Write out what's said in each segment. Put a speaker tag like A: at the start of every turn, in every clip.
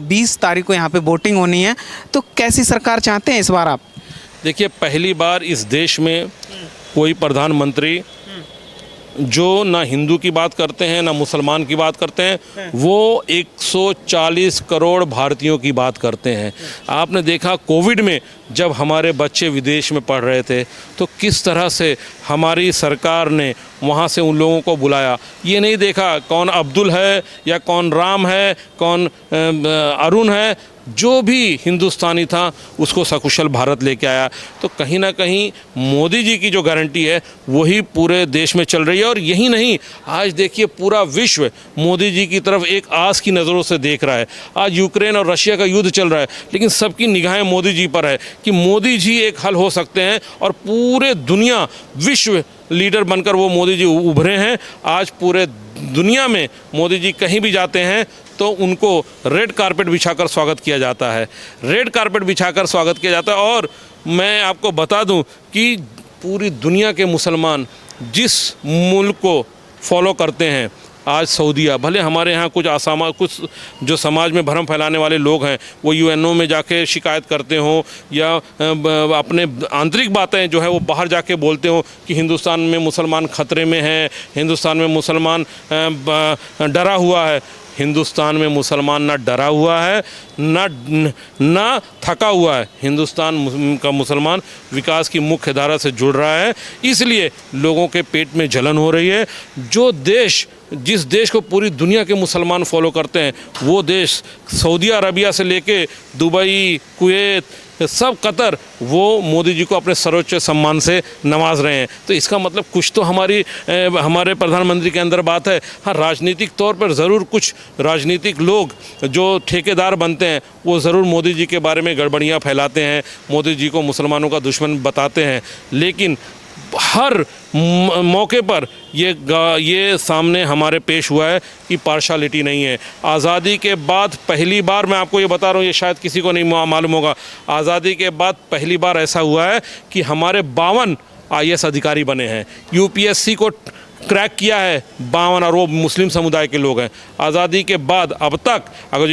A: 20 तारीख को यहाँ पे वोटिंग होनी है, तो कैसी सरकार चाहते हैं इस बार आप?
B: देखिए, पहली बार इस देश में कोई प्रधानमंत्री जो ना हिंदू की बात करते हैं ना मुसलमान की बात करते हैं, वो 140 करोड़ भारतीयों की बात करते हैं। आपने देखा कोविड में जब हमारे बच्चे विदेश में पढ़ रहे थे तो किस तरह से हमारी सरकार ने वहाँ से उन लोगों को बुलाया। ये नहीं देखा कौन अब्दुल है या कौन राम है, कौन अरुण है, जो भी हिंदुस्तानी था उसको सकुशल भारत लेके आया। तो कहीं ना कहीं मोदी जी की जो गारंटी है वही पूरे देश में चल रही है। और यही नहीं, आज देखिए पूरा विश्व मोदी जी की तरफ एक आस की नज़रों से देख रहा है। आज यूक्रेन और रशिया का युद्ध चल रहा है, लेकिन सबकी निगाहें मोदी जी पर है कि मोदी जी एक हल हो सकते हैं। और पूरे दुनिया विश्व लीडर बनकर वो मोदी जी उभरे हैं। आज पूरे दुनिया में मोदी जी कहीं भी जाते हैं तो उनको रेड कारपेट बिछाकर स्वागत किया जाता है, रेड कारपेट बिछाकर स्वागत किया जाता है। और मैं आपको बता दूं कि पूरी दुनिया के मुसलमान जिस मुल्क को फॉलो करते हैं, आज सऊदीया, भले हमारे यहाँ कुछ जो समाज में भ्रम फैलाने वाले लोग हैं वो यूएनओ में जाके शिकायत करते हों या अपने आंतरिक बातें जो है वो बाहर जाके बोलते हों कि हिंदुस्तान में मुसलमान खतरे में है, हिंदुस्तान में मुसलमान डरा हुआ है। हिंदुस्तान में मुसलमान ना डरा हुआ है ना थका हुआ है। हिंदुस्तान का मुसलमान विकास की मुख्य धारा से जुड़ रहा है, इसलिए लोगों के पेट में जलन हो रही है। जिस देश को पूरी दुनिया के मुसलमान फॉलो करते हैं, वो देश सऊदी अरबिया से लेके दुबई, कुवैत, सब कतर, वो मोदी जी को अपने सर्वोच्च सम्मान से नवाज रहे हैं। तो इसका मतलब कुछ तो हमारे प्रधानमंत्री के अंदर बात है। हाँ, राजनीतिक तौर पर ज़रूर कुछ राजनीतिक लोग जो ठेकेदार बनते हैं वो ज़रूर मोदी जी के बारे में गड़बड़ियाँ फैलाते हैं, मोदी जी को मुसलमानों का दुश्मन बताते हैं। लेकिन हर मौके पर ये सामने हमारे पेश हुआ है कि पार्शलिटी नहीं है। आज़ादी के बाद पहली बार, मैं आपको ये बता रहा हूँ, ये शायद किसी को नहीं मालूम होगा, आज़ादी के बाद पहली बार ऐसा हुआ है कि हमारे 52 IAS अधिकारी बने हैं। यूपीएससी को क्रैक किया है 52, और वो मुस्लिम समुदाय के लोग हैं। आज़ादी के बाद अब तक अगर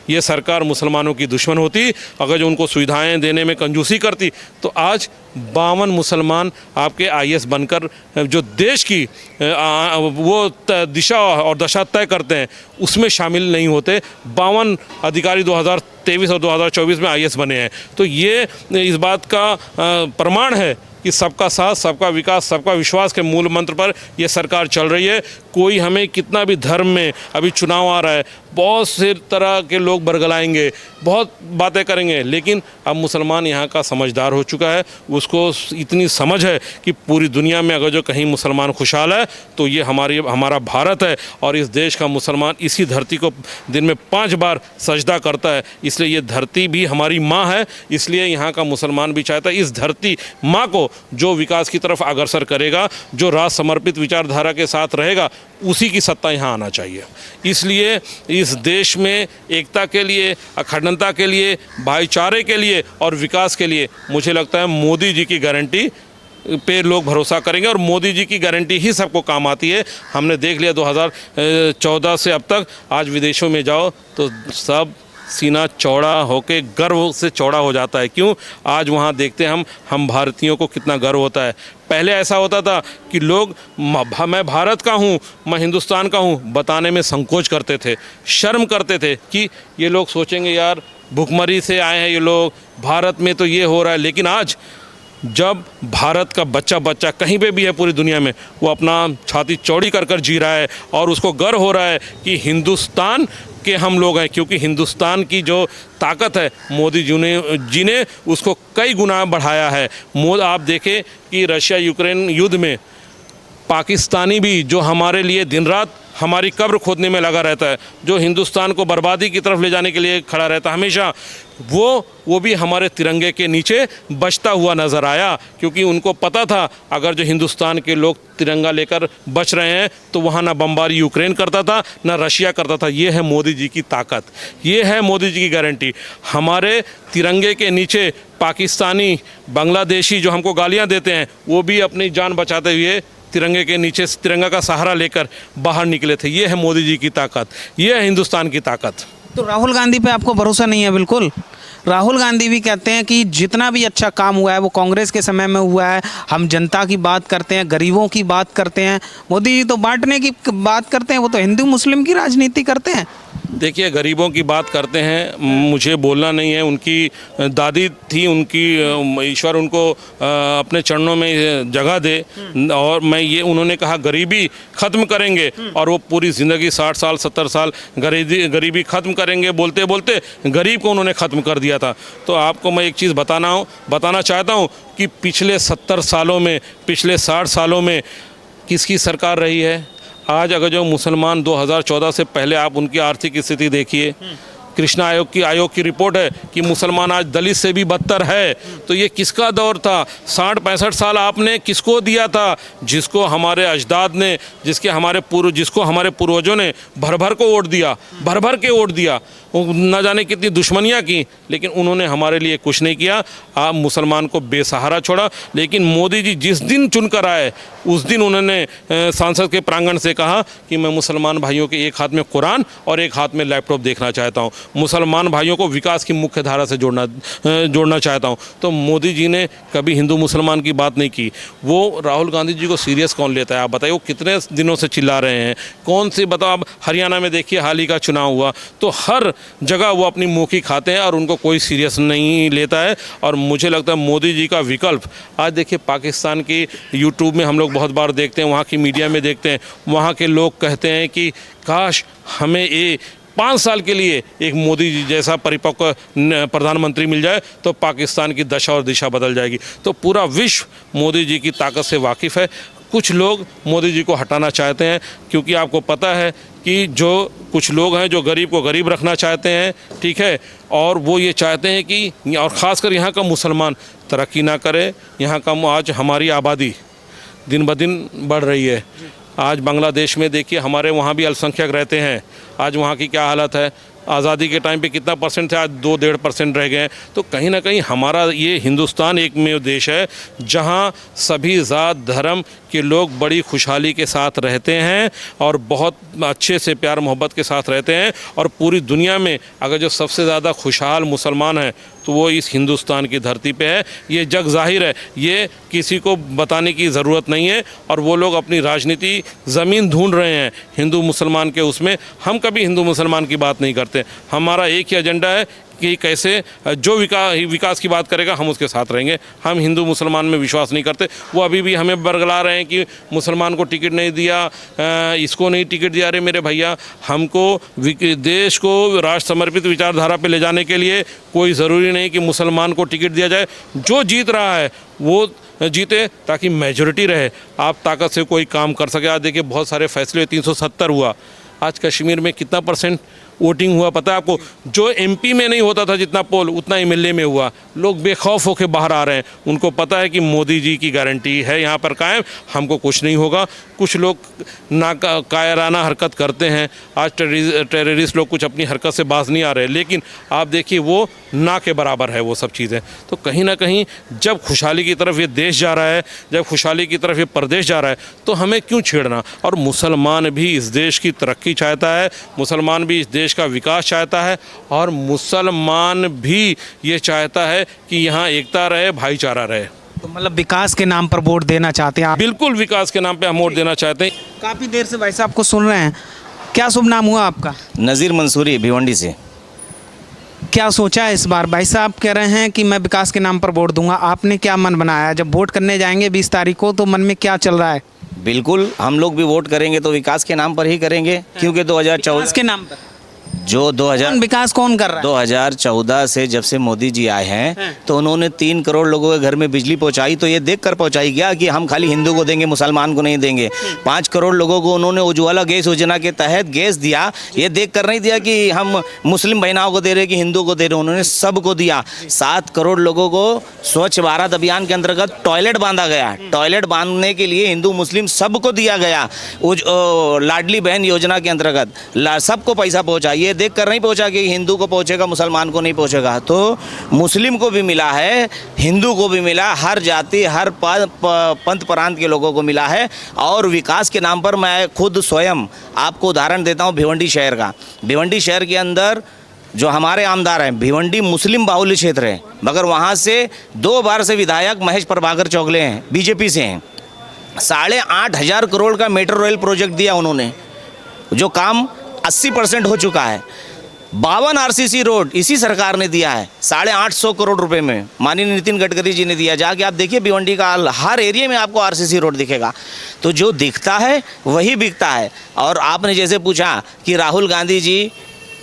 B: ये सरकार मुसलमानों की दुश्मन होती, अगर जो उनको सुविधाएं देने में कंजूसी करती, तो आज 52 मुसलमान आपके IAS बनकर जो देश की वो दिशा और दशा तय करते हैं उसमें शामिल नहीं होते। 52 अधिकारी 2023 और 2024 में IAS बने हैं। तो ये इस बात का प्रमाण है कि सबका साथ, सबका विकास, सबका विश्वास के मूल मंत्र पर यह सरकार चल रही है। कोई हमें कितना भी धर्म में, अभी चुनाव आ रहा है, बहुत से तरह के लोग बरगलाएंगे, बहुत बातें करेंगे, लेकिन अब मुसलमान यहाँ का समझदार हो चुका है। उसको इतनी समझ है कि पूरी दुनिया में अगर जो कहीं मुसलमान खुशहाल है तो ये हमारा भारत है। और इस देश का मुसलमान इसी धरती को दिन में 5 बार सजदा करता है, इसलिए ये धरती भी हमारी माँ है। इसलिए यहाँ का मुसलमान भी चाहता है इस धरती माँ को जो विकास की तरफ अग्रसर करेगा, जो राष्ट्र समर्पित विचारधारा के साथ रहेगा, उसी की सत्ता यहाँ आना चाहिए। इसलिए इस देश में एकता के लिए, अखंडता के लिए, भाईचारे के लिए और विकास के लिए मुझे लगता है मोदी जी की गारंटी पे लोग भरोसा करेंगे। और मोदी जी की गारंटी ही सबको काम आती है। हमने देख लिया 2014 से अब तक, आज विदेशों में जाओ तो सब सीना चौड़ा होके गर्व से चौड़ा हो जाता है। क्यों? आज वहाँ देखते हैं हम भारतीयों को कितना गर्व होता है। पहले ऐसा होता था कि लोग मैं भारत का हूँ, मैं हिंदुस्तान का हूँ बताने में संकोच करते थे, शर्म करते थे कि ये लोग सोचेंगे यार भुखमरी से आए हैं ये लोग, भारत में तो ये हो रहा है। लेकिन आज जब भारत का बच्चा कहीं पे भी है पूरी दुनिया में, वो अपना छाती चौड़ी कर जी रहा है और उसको गर्व हो रहा है कि हिंदुस्तान के हम लोग हैं। क्योंकि हिंदुस्तान की जो ताकत है मोदी जी ने उसको कई गुना बढ़ाया है। आप देखें कि रशिया यूक्रेन युद्ध में पाकिस्तानी भी जो हमारे लिए दिन रात हमारी कब्र खोदने में लगा रहता है, जो हिंदुस्तान को बर्बादी की तरफ ले जाने के लिए खड़ा रहता है हमेशा, वो भी हमारे तिरंगे के नीचे बचता हुआ नज़र आया। क्योंकि उनको पता था अगर जो हिंदुस्तान के लोग तिरंगा लेकर बच रहे हैं तो वहाँ ना बमबारी यूक्रेन करता था ना रशिया करता था। ये है मोदी जी की ताकत, ये है मोदी जी की गारंटी। हमारे तिरंगे के नीचे पाकिस्तानी, बांग्लादेशी जो हमको गालियाँ देते हैं, वो भी अपनी जान बचाते हुए तिरंगे के नीचे तिरंगा का सहारा लेकर बाहर निकले थे। ये है मोदी जी की ताकत, ये है हिंदुस्तान की ताकत।
A: तो राहुल गांधी पे आपको भरोसा नहीं है? बिल्कुल, राहुल गांधी भी कहते हैं कि जितना भी अच्छा काम हुआ है वो कांग्रेस के समय में हुआ है। हम जनता की बात करते हैं, गरीबों की बात करते हैं। मोदी जी तो बांटने की बात करते हैं, वो तो हिंदू मुस्लिम की राजनीति करते हैं।
B: देखिए, गरीबों की बात करते हैं, मुझे बोलना नहीं है। उनकी दादी थी, उनकी ईश्वर उनको अपने चरणों में जगह दे, और मैं ये उन्होंने कहा गरीबी ख़त्म करेंगे, और वो पूरी ज़िंदगी 60 साल 70 साल गरीबी ख़त्म करेंगे बोलते बोलते गरीब को उन्होंने ख़त्म कर दिया था। तो आपको मैं एक चीज़ बताना चाहता हूँ कि पिछले 70 सालों में, पिछले 60 सालों में किसकी सरकार रही है? आज अगर जो मुसलमान 2014 से पहले आप उनकी आर्थिक स्थिति देखिए, कृष्णा आयोग की रिपोर्ट है कि मुसलमान आज दलित से भी बदतर है। तो ये किसका दौर था? 60-65 साल आपने किसको दिया था? जिसको हमारे अजदाद ने, जिसको हमारे पूर्वजों ने भर भर को वोट दिया, भर भर के वोट दिया। न जाने कितनी दुश्मनियाँ की, लेकिन उन्होंने हमारे लिए कुछ नहीं किया। आप मुसलमान को बेसहारा छोड़ा। लेकिन मोदी जी जिस दिन चुनकर आए, उस दिन उन्होंने संसद के प्रांगण से कहा कि मैं मुसलमान भाइयों के एक हाथ में कुरान और एक हाथ में लैपटॉप देखना चाहता हूँ, मुसलमान भाइयों को विकास की मुख्य धारा से जोड़ना चाहता हूँ। तो मोदी जी ने कभी हिंदू मुसलमान की बात नहीं की। वो राहुल गांधी जी को सीरियस कौन लेता है? आप बताइए, वो कितने दिनों से चिल्ला रहे हैं? कौन सी बताओ, आप हरियाणा में देखिए, हाल ही का चुनाव हुआ, तो हर जगह वो अपनी मुँह की खाते हैं और उनको कोई सीरियस नहीं लेता है। और मुझे लगता है मोदी जी का विकल्प, आज देखिए पाकिस्तान की यूट्यूब में हम लोग बहुत बार देखते हैं, वहाँ की मीडिया में देखते हैं, वहाँ के लोग कहते हैं कि काश हमें ये 5 साल के लिए एक मोदी जी जैसा परिपक्व प्रधानमंत्री मिल जाए तो पाकिस्तान की दशा और दिशा बदल जाएगी। तो पूरा विश्व मोदी जी की ताकत से वाकिफ़ है। कुछ लोग मोदी जी को हटाना चाहते हैं, क्योंकि आपको पता है कि जो कुछ लोग हैं जो गरीब को गरीब रखना चाहते हैं, ठीक है, और वो ये चाहते हैं कि, और ख़ासकर यहाँ का मुसलमान तरक्की ना करे। यहाँ का आज हमारी आबादी दिन ब दिन बढ़ रही है। आज बांग्लादेश में देखिए, हमारे वहाँ भी अल्पसंख्यक रहते हैं। आज वहाँ की क्या हालत है? आज़ादी के टाइम पे कितना परसेंट थे, आज 2-1.5% रह गए हैं। तो कहीं ना कहीं हमारा ये हिंदुस्तान एकमेव देश है जहाँ सभी ज़ात धर्म के लोग बड़ी खुशहाली के साथ रहते हैं और बहुत अच्छे से प्यार मोहब्बत के साथ रहते हैं। और पूरी दुनिया में अगर जो सबसे ज़्यादा खुशहाल मुसलमान है तो वो इस हिंदुस्तान की धरती पे है। ये जग जाहिर है, ये किसी को बताने की ज़रूरत नहीं है। और वो लोग अपनी राजनीति ज़मीन ढूंढ रहे हैं हिंदू मुसलमान के उसमें। हम कभी हिंदू मुसलमान की बात नहीं करते। हमारा एक ही एजेंडा है कि कैसे जो विकास की बात करेगा हम उसके साथ रहेंगे। हम हिंदू मुसलमान में विश्वास नहीं करते। वो अभी भी हमें बरगला रहे हैं कि मुसलमान को टिकट नहीं दिया, इसको नहीं टिकट दिया। अरे मेरे भैया, हमको देश को राष्ट्र समर्पित विचारधारा पे ले जाने के लिए कोई ज़रूरी नहीं कि मुसलमान को टिकट दिया जाए। जो जीत रहा है वो जीते, ताकि मेजॉरिटी रहे, आप ताकत से कोई काम कर सके। आज देखिए बहुत सारे फैसले, 370 हुआ। आज कश्मीर में कितना परसेंट वोटिंग हुआ पता है आपको? जो एमपी में नहीं होता था जितना पोल, उतना एमएलए में हुआ। लोग बेखौफ होकर बाहर आ रहे हैं। उनको पता है कि मोदी जी की गारंटी है यहाँ पर कायम, हमको कुछ नहीं होगा। कुछ लोग कायराना हरकत करते हैं। आज टेररिस्ट लोग कुछ अपनी हरकत से बाज नहीं आ रहे, लेकिन आप देखिए वो ना के बराबर है वो सब चीज़ें। तो कहीं ना कहीं जब खुशहाली की तरफ ये देश जा रहा है, जब खुशहाली की तरफ ये प्रदेश जा रहा है, तो हमें क्यों छेड़ना? और मुसलमान भी इस देश की तरक्की चाहता है, मुसलमान भी इस देश का विकास चाहता है, और मुसलमान भी ये चाहता है कि यहाँ एकता रहे, भाईचारा रहे।
A: तो मतलब विकास के नाम पर वोट देना चाहते हैं आप?
B: बिल्कुल, विकास के नाम पे हम वोट देना चाहते हैं।
A: काफ़ी देर से भाई साहब को सुन रहे हैं। क्या शुभ नाम हुआ आपका?
C: नज़ीर मंसूरी, भिवंडी से।
A: क्या सोचा है इस बार? भाई साहब कह रहे हैं कि मैं विकास के नाम पर वोट दूंगा। आपने क्या मन बनाया है? जब वोट करने जाएंगे 20 तारीख को, तो मन में क्या चल रहा है?
C: बिल्कुल, हम लोग भी वोट करेंगे तो विकास के नाम पर ही करेंगे, क्योंकि 2014
A: के नाम पर
C: जो 2000
A: विकास कौन कर रहा है?
C: 2014 से जब से मोदी जी आए हैं तो उन्होंने 3 करोड़ लोगों के घर में बिजली पहुंचाई। तो ये देखकर पहुंचाई क्या कि हम खाली हिंदू को देंगे, मुसलमान को नहीं देंगे। 5 करोड़ लोगों को उन्होंने उज्ज्वला गैस योजना के तहत गैस दिया। ये देखकर नहीं दिया कि हम मुस्लिम बहनाओं को दे रहे कि हिंदू को दे रहे, उन्होंने सबको दिया। 7 करोड़ लोगों को स्वच्छ भारत अभियान के अंतर्गत टॉयलेट बांधा गया। टॉयलेट बांधने के लिए हिंदू मुस्लिम सबको दिया गया। लाडली बहन योजना के अंतर्गत सबको पैसा पहुँचा। ये देख कर नहीं पहुंचा कि हिंदू को पहुंचेगा, मुसलमान को नहीं पहुंचेगा। तो मुस्लिम को भी मिला है, हिंदू को भी मिला, हर जाति हर पंथ प्रांत के लोगों को मिला है। और विकास के नाम पर मैं खुद स्वयं आपको उदाहरण देता हूं भिवंडी शहर का। भिवंडी शहर के अंदर जो हमारे आमदार हैं, भिवंडी मुस्लिम बाहुल्य क्षेत्र है, मगर वहाँ से 2 बार से विधायक महेश प्रभाकर चौगले हैं, बीजेपी से हैं। 8,500 करोड़ का मेट्रो रेल प्रोजेक्ट दिया उन्होंने, जो काम 80% हो चुका है। 52 आरसीसी रोड इसी सरकार ने दिया है 850 करोड़ रुपए में, माननीय नितिन गडकरी जी ने दिया। जाके आप देखिए भिवंडी का हर एरिया में आपको आरसीसी रोड दिखेगा। तो जो दिखता है वही बिकता है। और आपने जैसे पूछा कि राहुल गांधी जी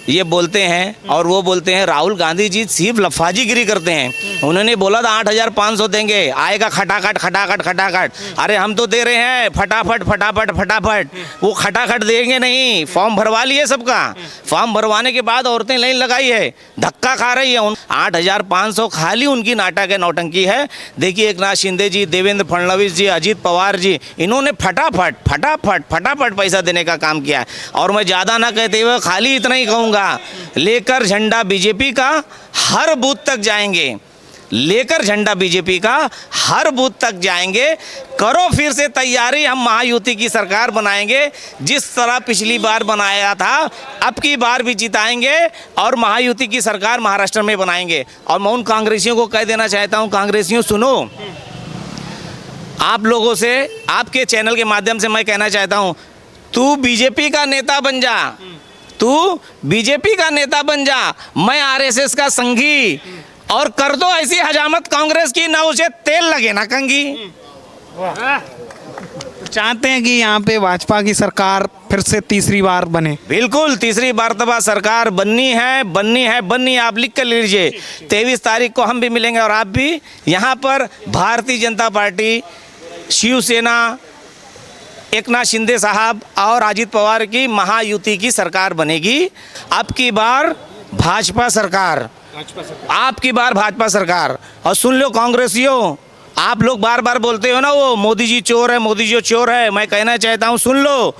C: ये बोलते हैं और वो बोलते हैं, राहुल गांधी जी सिर्फ लफाजीगिरी करते हैं। उन्होंने बोला था 8,500 देंगे, आएगा खटाखट खटाखट खटाखट। अरे हम तो दे रहे हैं फटाफट फटाफट फटाफट। वो खटाखट देंगे नहीं, फॉर्म भरवा लिए सबका। फॉर्म भरवाने के बाद औरतें लाइन लगाई है, धक्का खा रही है। 8,500 खाली उनकी नाटक है, नौटंकी है। देखिए एकनाथ शिंदे जी, देवेंद्र फडणवीस जी, अजीत पवार जी, इन्होंने फटाफट फटाफट फटाफट पैसा देने का काम किया है। और मैं ज़्यादा ना कहते हुए खाली इतना ही कहूँगा, लेकर झंडा बीजेपी का हर बूथ तक जाएंगे, लेकर झंडा बीजेपी का हर बूथ तक जाएंगे। करो फिर से तैयारी, हम महायुति की सरकार बनाएंगे, जिस तरह पिछली बार बनाया था अब की बार भी जिताएंगे और महायुति की सरकार महाराष्ट्र में बनाएंगे। और मैं उन कांग्रेसियों को कह देना चाहता हूं, कांग्रेसियों सुनो, आप लोगों से, आपके चैनल के माध्यम से मैं कहना चाहता हूं, तू बीजेपी का नेता बन जा, तू बीजेपी का नेता बन जा, मैं आरएसएस का संघी, और कर दो ऐसी हजामत कांग्रेस की, ना उसे तेल लगे ना कंघी।
A: चाहते हैं कि यहाँ पे भाजपा की सरकार फिर से तीसरी बार बने।
C: बिल्कुल, तीसरी मर्तबा सरकार बननी है, बननी है, बननी है। आप लिख कर लीजिए, 23 तारीख को हम भी मिलेंगे और आप भी। यहाँ पर भारतीय जनता पार्टी, शिवसेना, एकनाथ शिंदे साहब और अजीत पवार की महायुति की सरकार बनेगी। अब की बार भाजपा सरकार, आपकी बार भाजपा सरकार। और सुन लो कांग्रेसियों, आप लोग बार बार बोलते हो ना वो मोदी जी चोर है, मोदी जी चोर है। मैं कहना चाहता हूँ, सुन लो,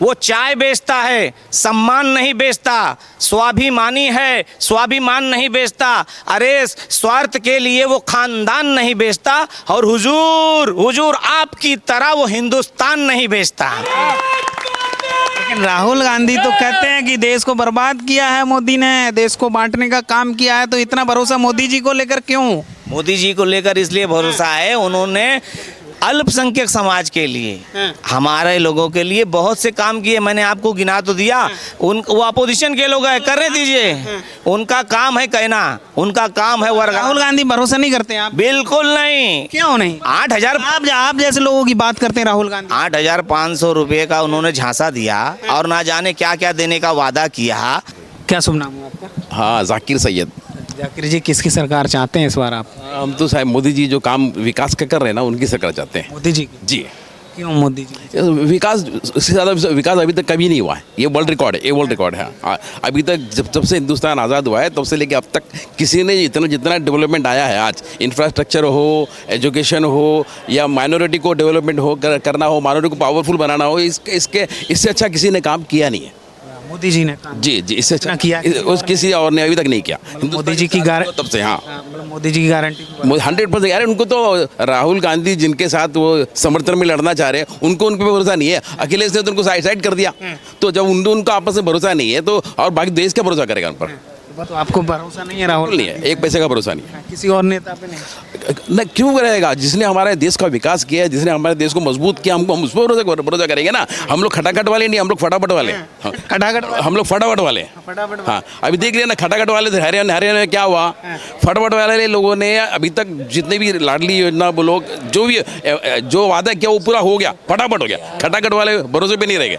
C: वो चाय बेचता है, सम्मान नहीं बेचता। स्वाभिमानी है, स्वाभिमान नहीं बेचता। अरे स्वार्थ के लिए वो खानदान नहीं बेचता। और हुजूर आपकी तरह वो हिंदुस्तान नहीं बेचता।
A: लेकिन राहुल गांधी तो कहते हैं कि देश को बर्बाद किया है मोदी ने, देश को बांटने का काम किया है। तो इतना भरोसा मोदी जी को लेकर क्यों?
C: मोदी जी को लेकर इसलिए भरोसा है, उन्होंने अल्पसंख्यक समाज के लिए, हमारे लोगों के लिए बहुत से काम किए। मैंने आपको गिना तो दिया। वो अपोजिशन के लोग हैं, करने दीजिए, उनका काम है कहना, उनका काम है वर्ग।
A: राहुल गांधी भरोसा नहीं करते हैं आप?
C: बिल्कुल नहीं।
A: क्यों नहीं?
C: 8,000
A: आप जैसे लोगों की बात करते हैं राहुल गांधी।
C: 8,500 रुपये का उन्होंने झांसा दिया और ना जाने क्या क्या देने का वादा किया।
A: क्या शुभ नाम है आपका?
D: हाँ, जाकिर सैयद।
A: जाकिर जी, किसकी सरकार चाहते हैं इस बार आप?
D: हम तो साहब मोदी जी जो काम विकास का कर रहे हैं ना, उनकी सरकार चाहते हैं।
A: मोदी जी की?
D: जी।
A: क्यों मोदी जी?
D: विकास इससे ज़्यादा विकास अभी तक कभी नहीं हुआ है। ये वर्ल्ड रिकॉर्ड है, ये वर्ल्ड रिकॉर्ड है। अभी तक जब से हिंदुस्तान आज़ाद हुआ है तब से लेके अब तक किसी ने जितना डेवलपमेंट आया है, आज इंफ्रास्ट्रक्चर हो, एजुकेशन हो, या माइनॉरिटी को डेवलपमेंट हो करना हो, माइनॉरिटी को पावरफुल बनाना हो, इससे अच्छा किसी ने काम किया नहीं है।
A: मोदी जी ने काम
D: जी जी, इससे अच्छा
A: किया
D: उस किसी और ने अभी तक नहीं किया।
A: मोदी जी की गारंटी
D: तब से, हाँ,
A: मतलब मोदी जी की गारंटी
D: 100%। यार उनको तो राहुल गांधी जिनके साथ वो समर्थन में लड़ना चाह रहे हैं, उनको उन पे भरोसा नहीं है। अखिलेश ने तो उनको साइड कर दिया। तो जब उनका आपस में भरोसा नहीं है तो और बाकी देश क्या भरोसा करेगा उन पर?
A: तो आपको भरोसा नहीं है राहुल?
D: नहीं है, एक पैसे का भरोसा नहीं है।
A: किसी और नेता पे नहीं?
D: न क्यों रहेगा? जिसने हमारे देश का विकास किया है, जिसने हमारे देश को मजबूत किया, हम उस पर भरोसा करेंगे ना। हम लोग खटाखट वाले नहीं, हम लोग फटाफट वाले।
A: खटाखट,
D: हम लोग फटाफट वाले।
A: फटाफट।
D: हाँ, अभी देख लिया ना खटाखट वाले थे हरियाणा में क्या हुआ। फटाफट वाले लोगों ने अभी तक जितने भी लाडली योजना वो लोग जो वादा किया वो पूरा हो गया, फटाफट हो गया। खटाखट वाले भरोसे पे नहीं रह गए।